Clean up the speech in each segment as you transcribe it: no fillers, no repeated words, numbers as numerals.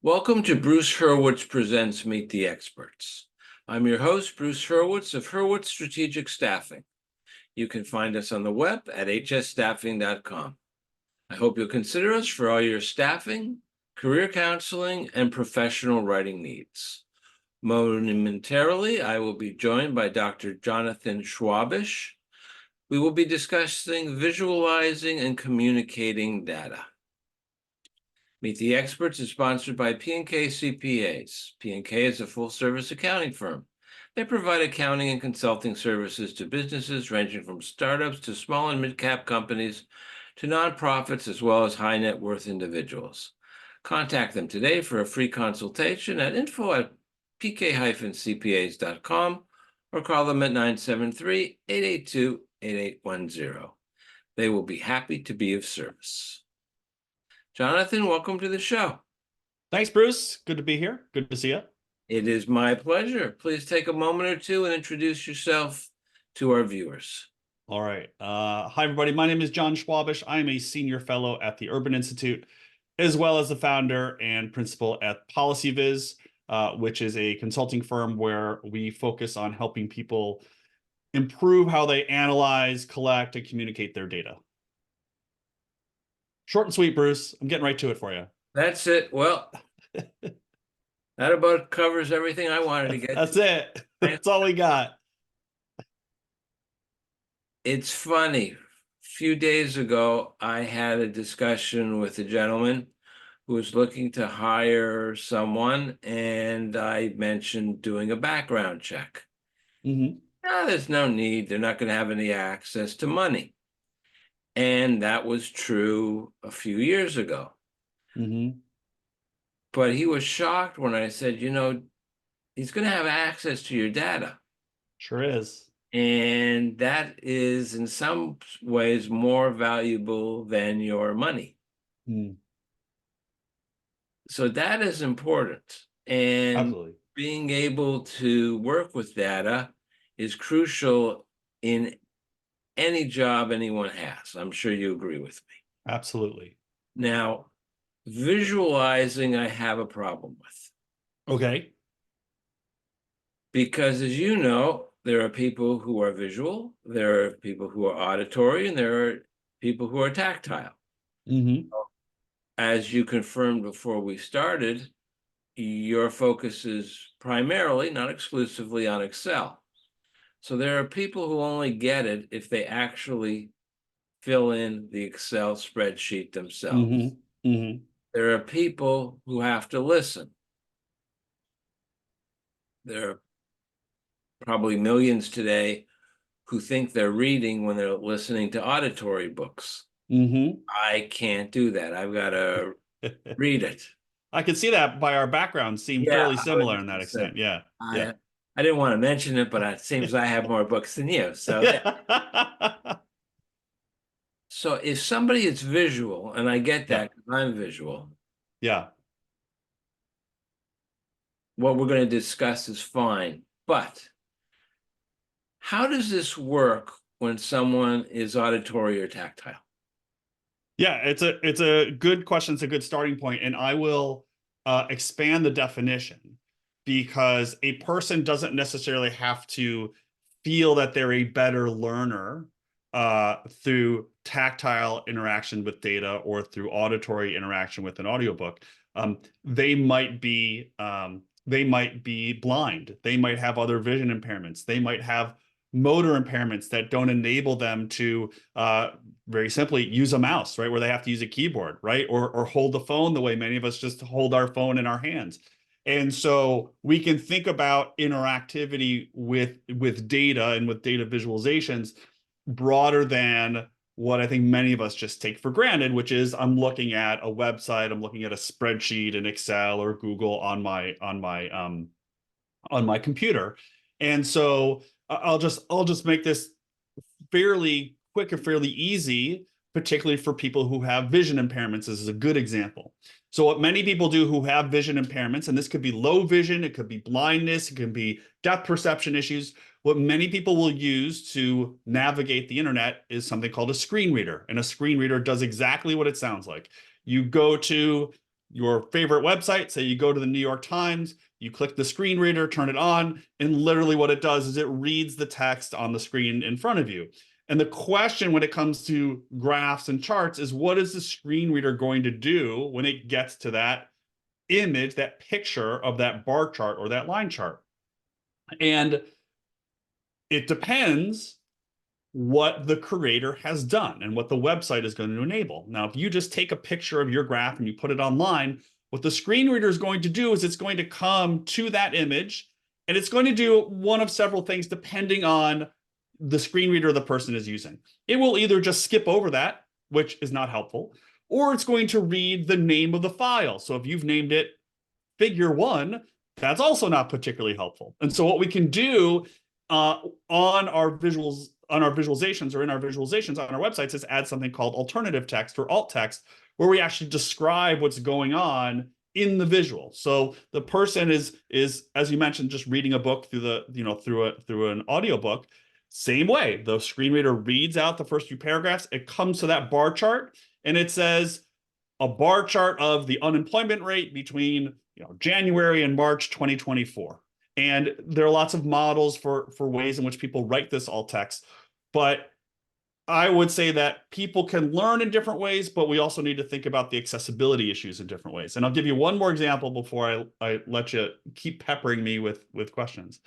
Welcome to Bruce Hurwitz Presents Meet the Experts. I'm your host, Bruce Hurwitz of Hurwitz Strategic Staffing. You can find us on the web at hsstaffing.com. I hope you'll consider us for all your staffing, career counseling, and professional writing needs. Momentarily, I will be joined by Dr. Jonathan Schwabish. We will be discussing visualizing and communicating data. Meet the Experts is sponsored by P&K CPAs. P&K is a full-service accounting firm. They provide accounting and consulting services to businesses ranging from startups to small and mid-cap companies to nonprofits as well as high-net-worth individuals. Contact them today for a free consultation at info@pk-cpas.com or call them at 973-882-8810. They will be happy to be of service. Jonathan, welcome to the show. Thanks, Bruce. Good to be here. Good to see you. It is my pleasure. Please take a moment or two and introduce yourself to our viewers. All right. Hi, everybody. My name is John Schwabish. I am a senior fellow at the Urban Institute, as well as the founder and principal at PolicyViz, which is a consulting firm where we focus on helping people improve how they analyze, collect, and communicate their data. Short and sweet, Bruce. I'm getting right to it for you. That's it. Well, that about covers everything I wanted to get. That's it. That's all we got. It's funny. A few days ago, I had a discussion with a gentleman who was looking to hire someone, and I mentioned doing a background check. Mm-hmm. No, there's no need. They're not going to have any access to money. And that was true a few years ago. Mm-hmm. But he was shocked when I said, he's going to have access to your data. Sure is. And that is in some ways more valuable than your money. Mm. So that is important. And Absolutely. Being able to work with data is crucial in any job anyone has. I'm sure you agree with me. Absolutely. Now, visualizing, I have a problem with. Okay. Because as you know, there are people who are visual, there are people who are auditory, and there are people who are tactile. Mm-hmm. As you confirmed before we started, your focus is primarily, not exclusively, on Excel. So there are people who only get it if they actually fill in the Excel spreadsheet themselves. Mm-hmm. Mm-hmm. There are people who have to listen. There are probably millions today who think they're reading when they're listening to auditory books. Mm-hmm. I can't do that. I've got to read it. I can see that by our backgrounds seem fairly similar in that extent. Yeah. I didn't want to mention it, but it seems I have more books than you. So, so if somebody is visual, and I get that because I'm visual. Yeah. What we're going to discuss is fine, but how does this work when someone is auditory or tactile? Yeah, it's a good question. It's a good starting point, and I will expand the definition because a person doesn't necessarily have to feel that they're a better learner through tactile interaction with data or through auditory interaction with an audiobook. They might be blind. They might have other vision impairments. They might have motor impairments that don't enable them to very simply use a mouse, right? Where they have to use a keyboard, right? Or hold the phone the way many of us just hold our phone in our hands. And so we can think about interactivity with data and with data visualizations broader than what I think many of us just take for granted, which is I'm looking at a website, I'm looking at a spreadsheet in Excel or Google on my computer. And so I'll just make this fairly quick and fairly easy, particularly for people who have vision impairments. This is a good example. So what many people do who have vision impairments, and this could be low vision, it could be blindness, it can be depth perception issues. What many people will use to navigate the internet is something called a screen reader. And a screen reader does exactly what it sounds like. You go to your favorite website. Say you go to the New York Times, you click the screen reader, turn it on, and literally what it does is it reads the text on the screen in front of you. And the question when it comes to graphs and charts is, what is the screen reader going to do when it gets to that image, that picture of that bar chart or that line chart? And it depends what the creator has done and what the website is going to enable. Now, if you just take a picture of your graph and you put it online, what the screen reader is going to do is it's going to come to that image, and it's going to do one of several things depending on the screen reader the person is using. It will either just skip over that, which is not helpful, or it's going to read the name of the file. So if you've named it figure 1, that's also not particularly helpful. And so what we can do on our visualizations or in our visualizations on our websites is add something called alternative text or alt text, where we actually describe what's going on in the visual. So the person is as you mentioned, just reading a book through an audiobook. Same way, the screen reader reads out the first few paragraphs. It comes to that bar chart, and it says a bar chart of the unemployment rate between January and March 2024. And there are lots of models for ways in which people write this alt text. But I would say that people can learn in different ways, but we also need to think about the accessibility issues in different ways. And I'll give you one more example before I let you keep peppering me with questions.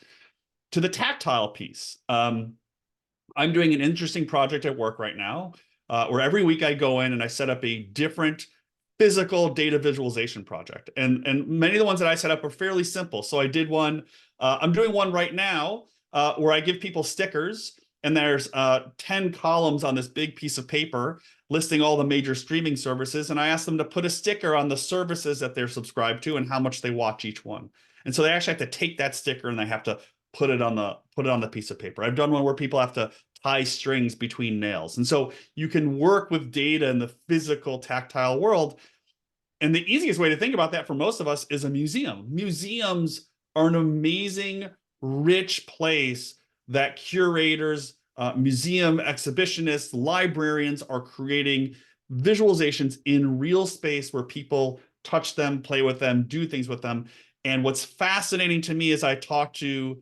To the tactile piece, I'm doing an interesting project at work right now, where every week I go in and I set up a different physical data visualization project. And many of the ones that I set up are fairly simple. So I did one, I'm doing one right now where I give people stickers, and there's 10 columns on this big piece of paper listing all the major streaming services. And I ask them to put a sticker on the services that they're subscribed to and how much they watch each one. And so they actually have to take that sticker and they have to put it on the piece of paper. I've done one where people have to tie strings between nails. And so you can work with data in the physical tactile world. And the easiest way to think about that for most of us is a museum. Museums are an amazing, rich place that curators, museum exhibitionists, librarians are creating visualizations in real space where people touch them, play with them, do things with them. And what's fascinating to me as I talk to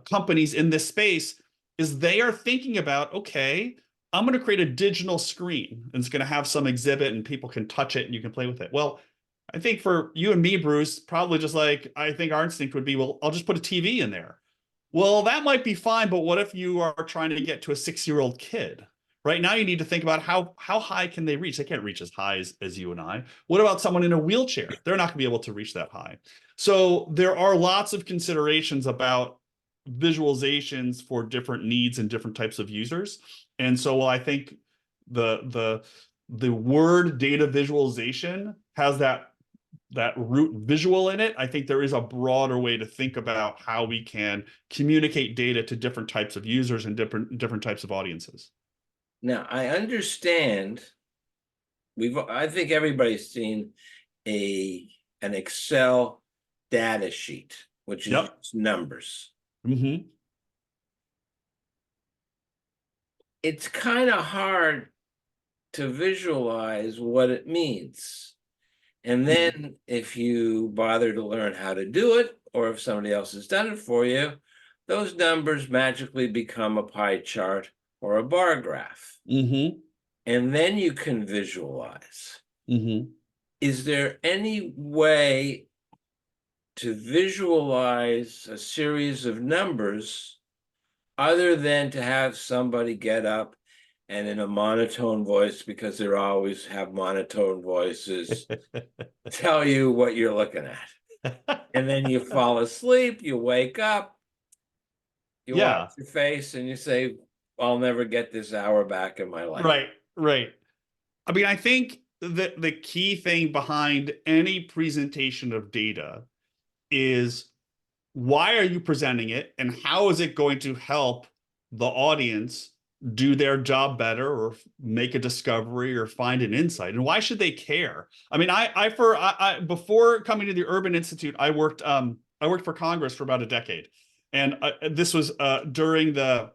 companies in this space is they are thinking about, okay, I'm going to create a digital screen and it's going to have some exhibit and people can touch it and you can play with it. Well, I think for you and me, Bruce, probably just like I think our instinct would be, well, I'll just put a TV in there. Well, that might be fine, but what if you are trying to get to a 6-year-old kid? Right now, you need to think about how high can they reach? They can't reach as high as you and I. What about someone in a wheelchair? They're not going to be able to reach that high. So there are lots of considerations about visualizations for different needs and different types of users. And so while I think the word data visualization has that root visual in it, I think there is a broader way to think about how we can communicate data to different types of users and different types of audiences. Now, I understand I think everybody's seen an Excel data sheet, which is just numbers. Mm-hmm. It's kind of hard to visualize what it means. And then if you bother to learn how to do it, or if somebody else has done it for you, those numbers magically become a pie chart or a bar graph. Mm-hmm. And then you can visualize. Mm-hmm. Is there any way to visualize a series of numbers other than to have somebody get up and in a monotone voice, because they always have monotone voices, tell you what you're looking at? And then you fall asleep, you wake up, you wash your face, and you say, I'll never get this hour back in my life. Right. I mean, I think that the key thing behind any presentation of data is, why are you presenting it and how is it going to help the audience do their job better or make a discovery or find an insight? And why should they care? I mean, I before coming to the Urban Institute, I worked for Congress for about a decade. And this was during the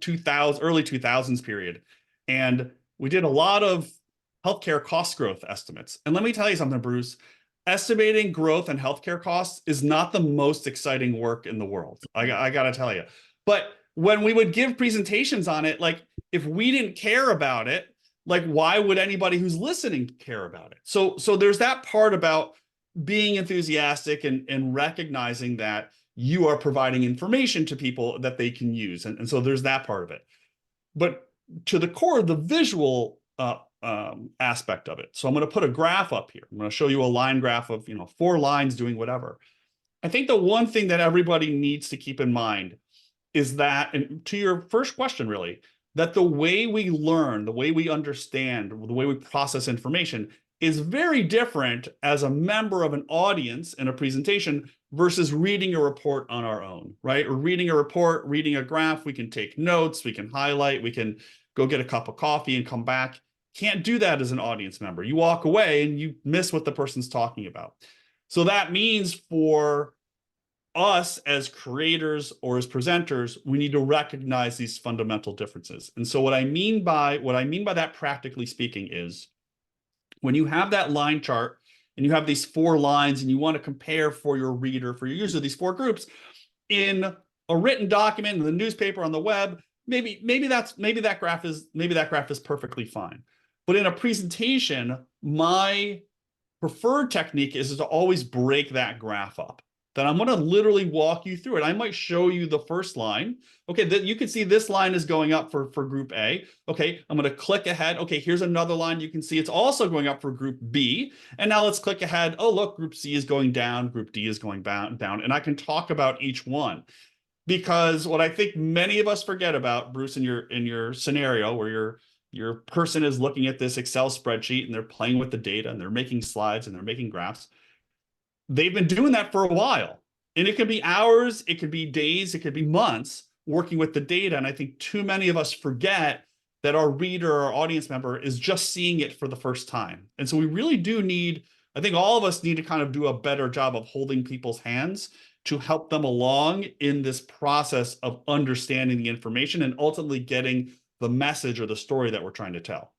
2000 early 2000s period. And we did a lot of healthcare cost growth estimates. And let me tell you something, Bruce. Estimating growth and healthcare costs is not the most exciting work in the world. I got to tell you. But when we would give presentations on it, like if we didn't care about it, like why would anybody who's listening care about it? So there's that part about being enthusiastic and recognizing that you are providing information to people that they can use. And so there's that part of it. But to the core, the visual aspect of it. So I'm going to put a graph up here. I'm going to show you a line graph of 4 lines doing whatever. I think the one thing that everybody needs to keep in mind is that, and to your first question, really, that the way we learn, the way we understand, the way we process information is very different as a member of an audience in a presentation versus reading a report on our own, right? Or reading a report, reading a graph, we can take notes, we can highlight, we can go get a cup of coffee and come back. Can't do that as an audience member. You walk away and you miss what the person's talking about. So that means for us as creators or as presenters, we need to recognize these fundamental differences. And so what I mean by that, practically speaking, is when you have that line chart and you have these 4 lines and you want to compare for your reader, for your user, these 4 groups in a written document in the newspaper, on the web, maybe that graph is perfectly fine. But in a presentation, my preferred technique is to always break that graph up. Then I'm going to literally walk you through it. I might show you the first line. Okay, you can see this line is going up for group A. Okay, I'm going to click ahead. Okay, here's another line. You can see it's also going up for group B. And now let's click ahead. Oh, look, group C is going down. Group D is going down. And I can talk about each one. Because what I think many of us forget about, Bruce, in your scenario where your person is looking at this Excel spreadsheet and they're playing with the data and they're making slides and they're making graphs, they've been doing that for a while. And it could be hours, it could be days, it could be months working with the data. And I think too many of us forget that our reader or our audience member is just seeing it for the first time. And so we really do need, I think all of us need to kind of do a better job of holding people's hands to help them along in this process of understanding the information and ultimately getting the message or the story that we're trying to tell.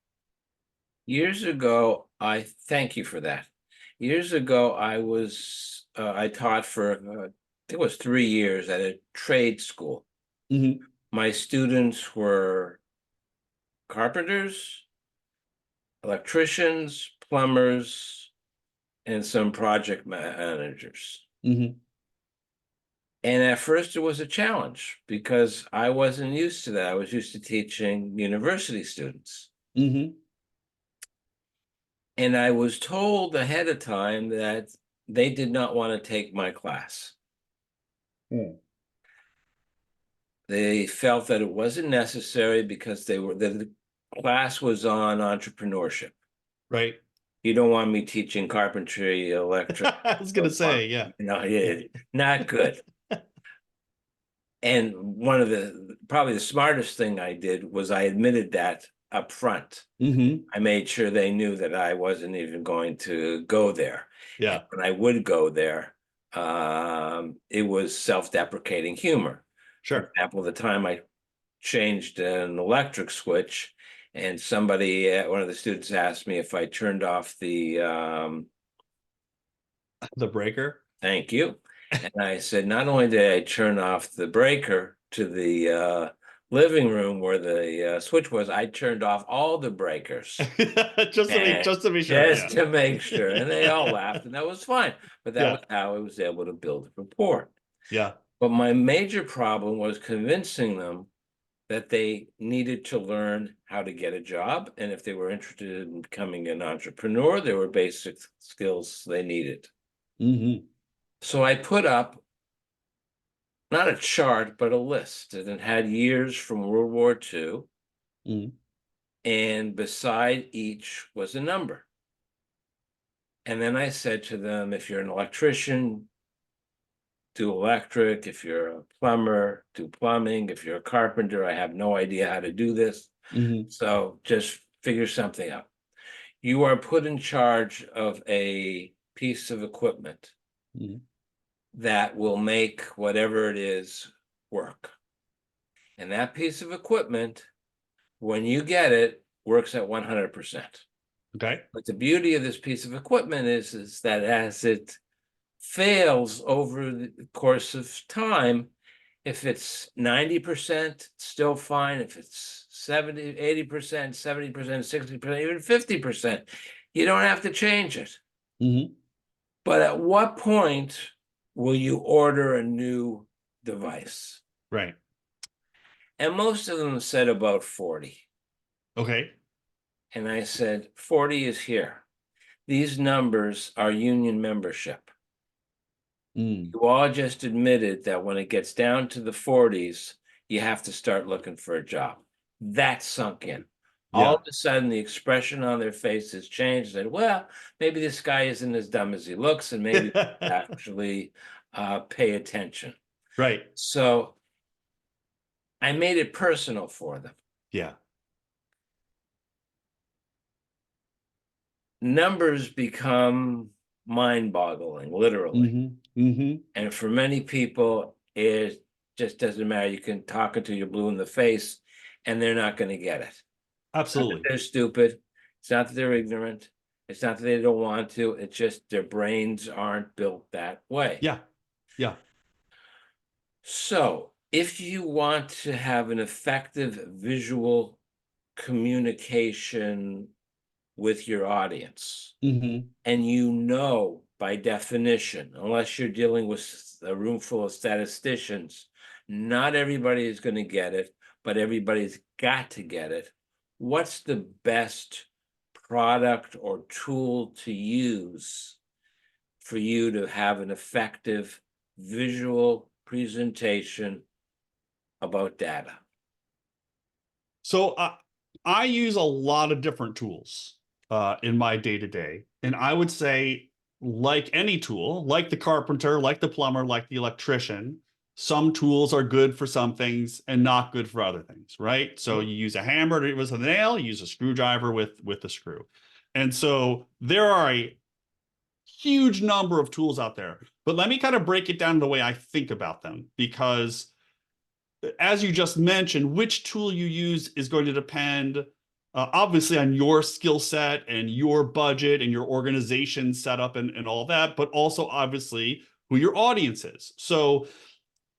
Years ago, I thank you for that. Years ago, I taught for, I think it was 3 years at a trade school. Mm-hmm. My students were carpenters, electricians, plumbers, and some project managers. Mm-hmm. And at first it was a challenge because I wasn't used to that. I was used to teaching university students. Mm-hmm. And I was told ahead of time that they did not want to take my class. Mm. They felt that it wasn't necessary because the class was on entrepreneurship. Right. You don't want me teaching carpentry, electric. I was going to say, yeah. No, not good. And one of probably the smartest thing I did was I admitted that up front. Mm-hmm. I made sure they knew that I wasn't even going to go there. Yeah. And when I would go there, it was self-deprecating humor. Sure. For example, the time I changed an electric switch and somebody, one of the students asked me if I turned off the breaker. Thank you. And I said, not only did I turn off the breaker to the living room where the switch was, I turned off all the breakers. just to be sure. Just to make sure. And they all laughed, and that was fine. But that was how I was able to build a rapport. Yeah. But my major problem was convincing them that they needed to learn how to get a job. And if they were interested in becoming an entrepreneur, there were basic skills they needed. Mm-hmm. So I put up not a chart, but a list, and it had years from World War II. Mm-hmm. And beside each was a number. And then I said to them, if you're an electrician, do electric. If you're a plumber, do plumbing. If you're a carpenter, I have no idea how to do this. Mm-hmm. So just figure something out. You are put in charge of a piece of equipment Mm-hmm. that will make whatever it is work. And that piece of equipment, when you get it, works at 100%. Okay. But the beauty of this piece of equipment is that as it fails over the course of time, if it's 90%, still fine. If it's 70, 80%, 70%, 60%, even 50%, you don't have to change it. Mm-hmm. But at what point will you order a new device? Right. And most of them said about 40. Okay. And I said, 40 is here. These numbers are union membership. Mm. You all just admitted that when it gets down to the 40s, you have to start looking for a job. That sunk in. All Yeah. of a sudden, the expression on their faces changed. And well, maybe this guy isn't as dumb as he looks, and maybe actually pay attention. Right. So I made it personal for them. Yeah. Numbers become mind-boggling, literally. Mm-hmm. Mm-hmm. And for many people, it just doesn't matter. You can talk until you're blue in the face, and they're not going to get it. Not that Absolutely. they're stupid. It's not that they're ignorant. It's not that they don't want to. It's just their brains aren't built that way. Yeah. Yeah. So if you want to have an effective visual communication with your audience, Mm-hmm. and you know by definition, unless you're dealing with a room full of statisticians, not everybody is going to get it, but everybody's got to get it. What's the best product or tool to use for you to have an effective visual presentation about data? So I use a lot of different tools in my day-to-day. And I would say, like any tool, like the carpenter, like the plumber, like the electrician, some tools are good for some things and not good for other things, right? So you use a hammer to with a nail, you use a screwdriver with a screw. And so there are a huge number of tools out there. But let me kind of break it down the way I think about them, because as you just mentioned, which tool you use is going to depend obviously on your skill set and your budget and your organization setup and all that, but also obviously who your audience is. So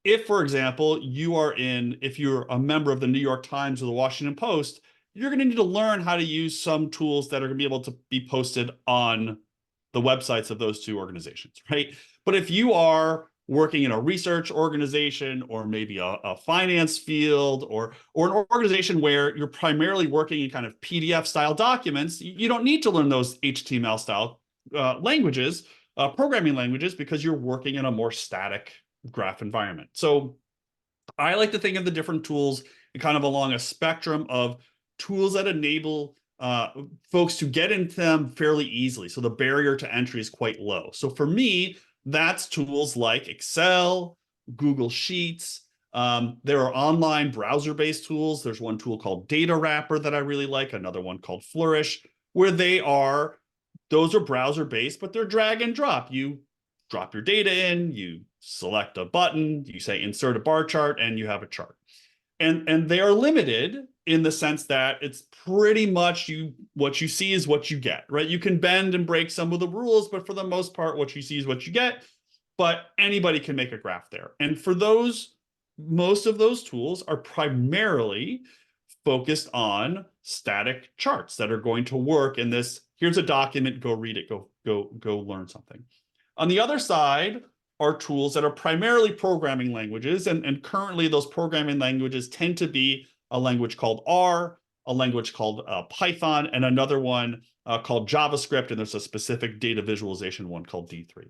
if, for example, if you're a member of the New York Times or the Washington Post, you're going to need to learn how to use some tools that are going to be able to be posted on the websites of those two organizations, right? But if you are working in a research organization or maybe a finance field or an organization where you're primarily working in kind of PDF style documents, you don't need to learn those HTML style languages, programming languages, because you're working in a more static graph environment. So I like to think of the different tools kind of along a spectrum of tools that enable folks to get into them fairly easily. So the barrier to entry is quite low. So for me, that's tools like Excel, Google Sheets. There are online browser-based tools. There's one tool called Data Wrapper that I really like, another one called Flourish, where those are browser-based, but they're drag and drop. You drop your data in, you select a button, you say insert a bar chart, and you have a chart. And they are limited in the sense that it's pretty much what you see is what you get, right? You can bend and break some of the rules, but for the most part, what you see is what you get. But anybody can make a graph there. And for most of those tools are primarily focused on static charts that are going to work in this. Here's a document, go read it, go learn something. On the other side are tools that are primarily programming languages, and currently those programming languages tend to be a language called R, a language called Python, and another one called JavaScript, and there's a specific data visualization one called D3.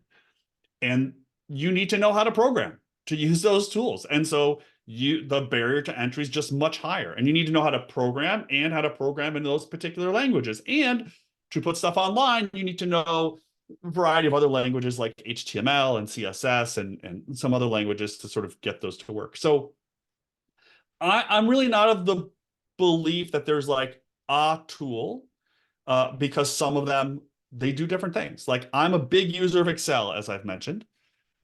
And you need to know how to program to use those tools. And so the barrier to entry is just much higher. And you need to know how to program and how to program in those particular languages. And to put stuff online, you need to know a variety of other languages like HTML and CSS and some other languages to sort of get those to work. So I'm really not of the belief that there's like a tool because some of them, they do different things. Like I'm a big user of Excel, as I've mentioned.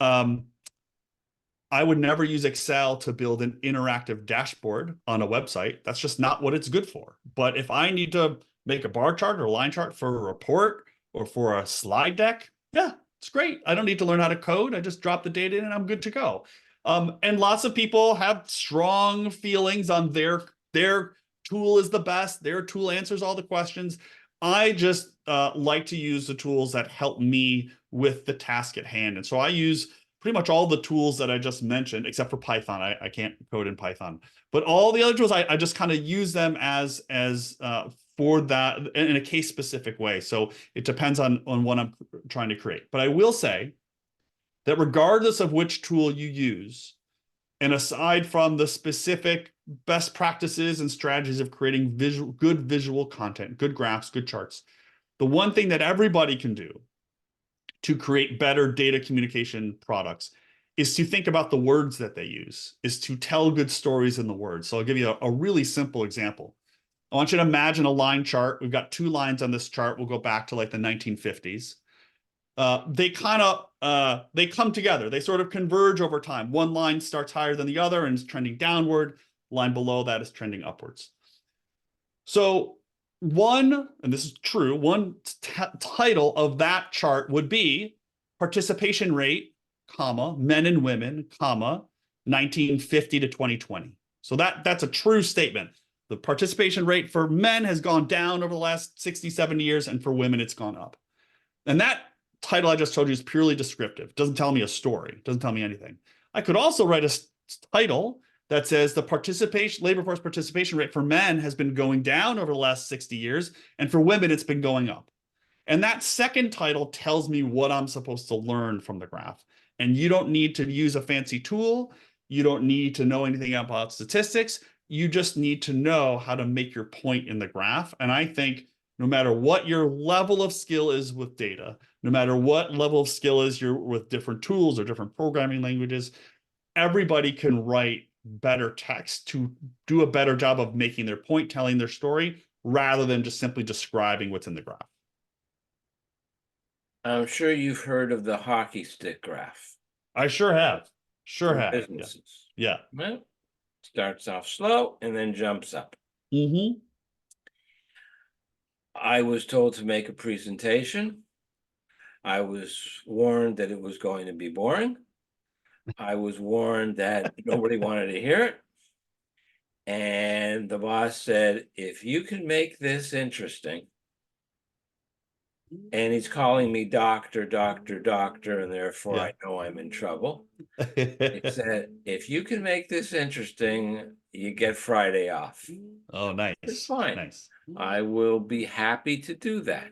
I would never use Excel to build an interactive dashboard on a website. That's just not what it's good for. But if I need to make a bar chart or a line chart for a report or for a slide deck, yeah, it's great. I don't need to learn how to code. I just drop the data in and I'm good to go. And lots of people have strong feelings on their tool is the best. Their tool answers all the questions. I just like to use the tools that help me with the task at hand. And so I use pretty much all the tools that I just mentioned, except for Python. I can't code in Python. But all the other tools, I just kind of use them as for that in a case specific way. So it depends on what I'm trying to create. But I will say that regardless of which tool you use, and aside from the specific best practices and strategies of creating good visual content, good graphs, good charts, the one thing that everybody can do to create better data communication products is to think about the words that they use, is to tell good stories in the words. So I'll give you a really simple example. I want you to imagine a line chart. We've got 2 lines on this chart. We'll go back to like the 1950s. They come together. They sort of converge over time. One line starts higher than the other and is trending downward. Line below that is trending upwards. So and this is true, one title of that chart would be participation rate, comma, men and women, comma, 1950 to 2020. So that's a true statement. The participation rate for men has gone down over the last 60, 70 years, and for women, it's gone up. And that title I just told you is purely descriptive. It doesn't tell me a story. It doesn't tell me anything. I could also write a title that says the labor force participation rate for men has been going down over the last 60 years, and for women, it's been going up. And that second title tells me what I'm supposed to learn from the graph. And you don't need to use a fancy tool. You don't need to know anything about statistics. You just need to know how to make your point in the graph. And I think no matter what your level of skill is with data, no matter what level of skill is you're with different tools or different programming languages, everybody can write better text to do a better job of making their point, telling their story, rather than just simply describing what's in the graph. I'm sure you've heard of the hockey stick graph. I sure have. Sure For have. businesses. Yeah. Well, starts off slow and then jumps up. Mm-hmm. I was told to make a presentation. I was warned that it was going to be boring. I was warned that nobody wanted to hear it. And the boss said, if you can make this interesting, and he's calling me doctor, doctor, doctor, and therefore Yeah. I know I'm in trouble. He said, if you can make this interesting, you get Friday off. Oh, nice. It's fine. Nice. I will be happy to do that.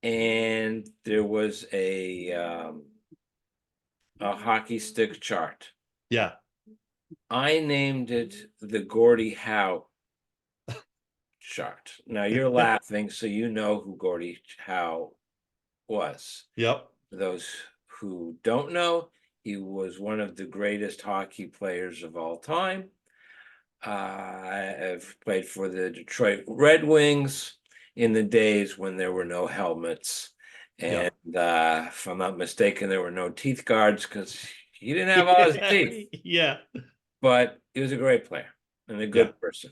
And there was a hockey stick chart. Yeah. I named it the Gordie Howe chart. Now you're laughing, so you know who Gordie Howe was. Yep. For those who don't know, he was one of the greatest hockey players of all time. I've played for the Detroit Red Wings in the days when there were no helmets. And if I'm not mistaken, there were no teeth guards because he didn't have all his teeth. Yeah. But he was a great player and a good person.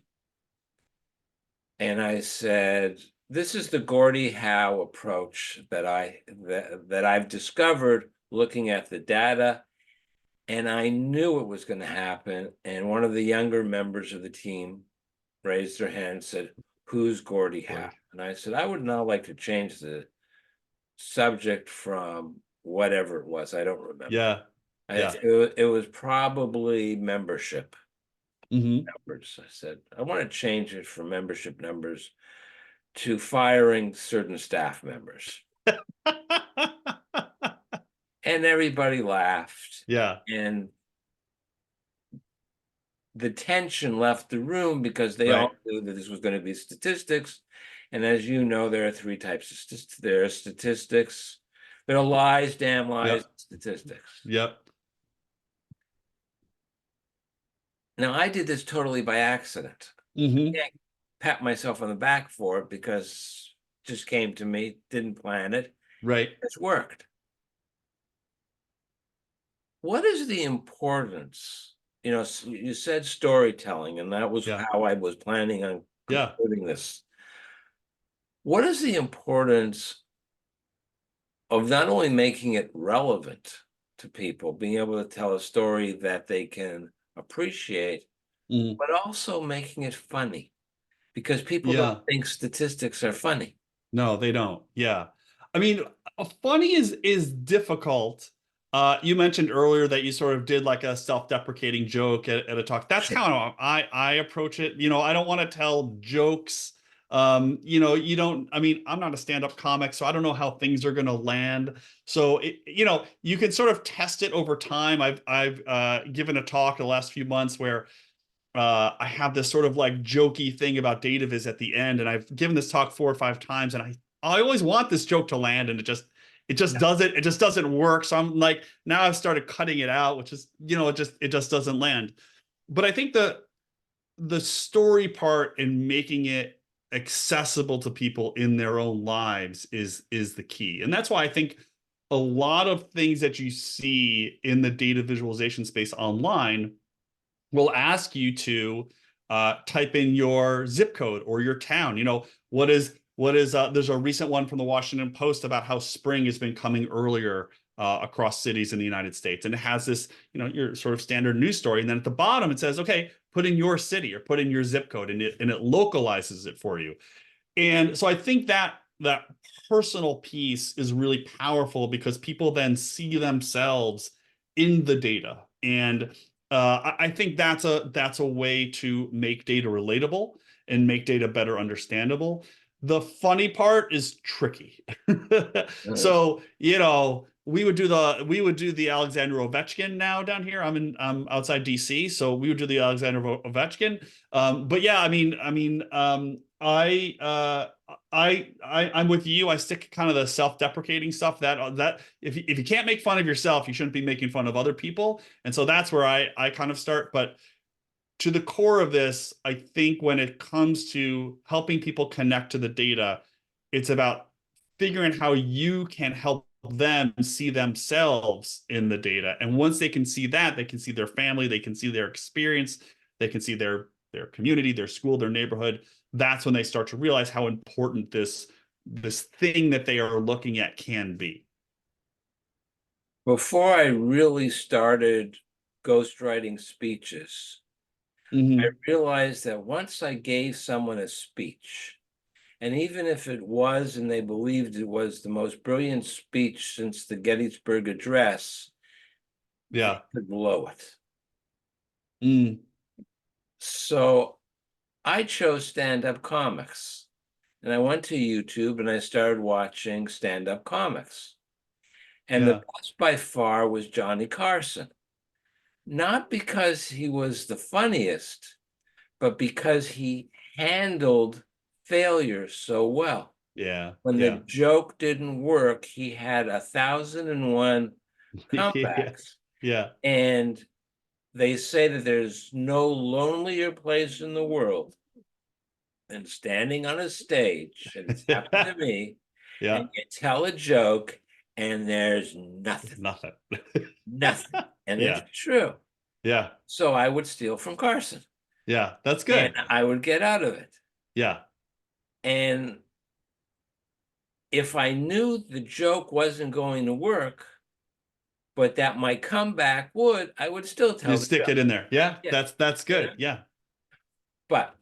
And I said, this is the Gordie Howe approach that I've discovered looking at the data. And I knew it was going to happen. And one of the younger members of the team raised their hand and said, who's Gordie Howe? And I said, I would now like to change the subject from whatever it was. I don't remember. Yeah. It was probably membership Mm-hmm. numbers. I said, I want to change it from membership numbers to firing certain staff members. And everybody laughed. Yeah. And the tension left the room because they all knew that this was going to be statistics. And as you know, there are 3 types of statistics. There are statistics. There are lies, damn lies, statistics. Yep. Now, I did this totally by accident. Mm-hmm. I can't pat myself on the back for it because it just came to me, didn't plan it. Right. It's worked. What is the importance? You know, you said storytelling, and that was how I was planning on concluding this. What is the importance of not only making it relevant to people, being able to tell a story that they can appreciate, Mm, but also making it funny? Because people don't yeah. think statistics are funny. No, they don't. Yeah. I mean, funny is difficult. You mentioned earlier that you sort of did like a self-deprecating joke at a talk. That's Sure. kind of how I approach it. I don't want to tell jokes. You don't, I mean, I'm not a stand-up comic, so I don't know how things are going to land. So you can sort of test it over time. I've given a talk the last few months where I have this sort of like jokey thing about data viz at the end, and I've given this talk 4 or 5 times, and I always want this joke to land, and Yeah. it just doesn't work. So I'm like, now I've started cutting it out, which is it just doesn't land. But I think the story part and making it accessible to people in their own lives is the key, and that's why I think a lot of things that you see in the data visualization space online will ask you to type in your zip code or your town. There's a recent one from the Washington Post about how spring has been coming earlier across cities in the United States. And it has this, your sort of standard news story. And then at the bottom, it says, okay, put in your city or put in your zip code, and it localizes it for you. And so I think that personal piece is really powerful because people then see themselves in the data. And I think that's a way to make data relatable and make data better understandable. The funny part is tricky. Uh, So, we would do the Alexander Ovechkin now down here. I'm outside DC, so we would do the Alexander Ovechkin. But yeah, I'm with you. I stick kind of the self-deprecating stuff that if you can't make fun of yourself, you shouldn't be making fun of other people. And so that's where I kind of start. But to the core of this, I think when it comes to helping people connect to the data, it's about figuring how you can help them see themselves in the data. And once they can see that, they can see their family, they can see their experience, they can see their community, their school, their neighborhood. That's when they start to realize how important this thing that they are looking at can be. Before I really started ghostwriting speeches, I Mm-hmm. realized that once I gave someone a speech, and even if it was and they believed it was the most brilliant speech since the Gettysburg Address, they Yeah. could blow it. Mm. So I chose stand-up comics. And I went to YouTube and I started watching stand-up comics. And the Yeah. best by far was Johnny Carson. Not because he was the funniest, but because he handled failure so well. Yeah. When the Yeah. joke didn't work, he had 1,001 Yeah. comebacks. Yeah. And they say that there's no lonelier place in the world than standing on a stage, and it's happened to me, Yeah. and you tell a joke and there's nothing, Nothing. nothing. And it's Yeah. true. Yeah. So I would steal from Carson Yeah. That's and good. I would get out of it. Yeah. And if I knew the joke wasn't going to work, but that my comeback would, I would still You tell the stick joke. it in there. Yeah. Yeah. That's You know? good. Yeah. But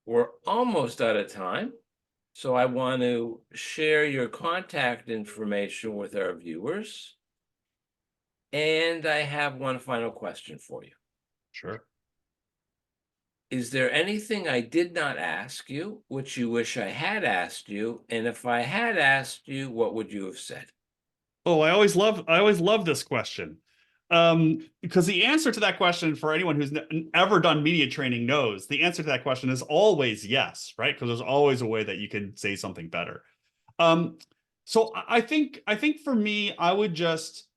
we're almost out of time. So I want to share your contact information with our viewers. And I have one final question for you. Sure. Is there anything I did not ask you, which you wish I had asked you? And if I had asked you, what would you have said? Oh, I always love this question. Because the answer to that question, for anyone who's ever done media training knows, the answer to that question is always yes, right? Because there's always a way that you can say something better. Um, so I think for me, I would just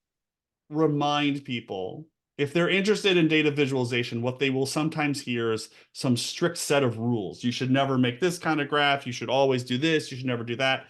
remind people, if they're interested in data visualization, what they will sometimes hear is some strict set of rules. You should never make this kind of graph. You should always do this. You should never do that.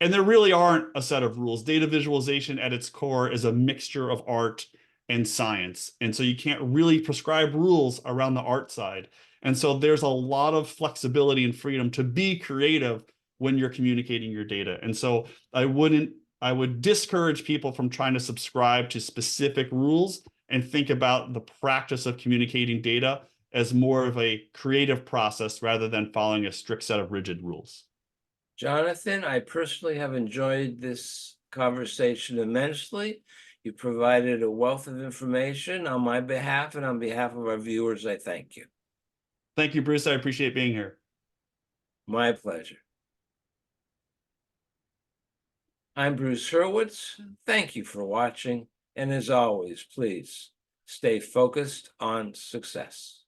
And there really aren't a set of rules. Data visualization at its core is a mixture of art and science. And so you can't really prescribe rules around the art side. And so there's a lot of flexibility and freedom to be creative when you're communicating your data. And so I would discourage people from trying to subscribe to specific rules and think about the practice of communicating data as more of a creative process rather than following a strict set of rigid rules. Jonathan, I personally have enjoyed this conversation immensely. You provided a wealth of information on my behalf and on behalf of our viewers. I thank you. Thank you, Bruce. I appreciate being here. My pleasure. I'm Bruce Hurwitz. Thank you for watching. And as always, please stay focused on success.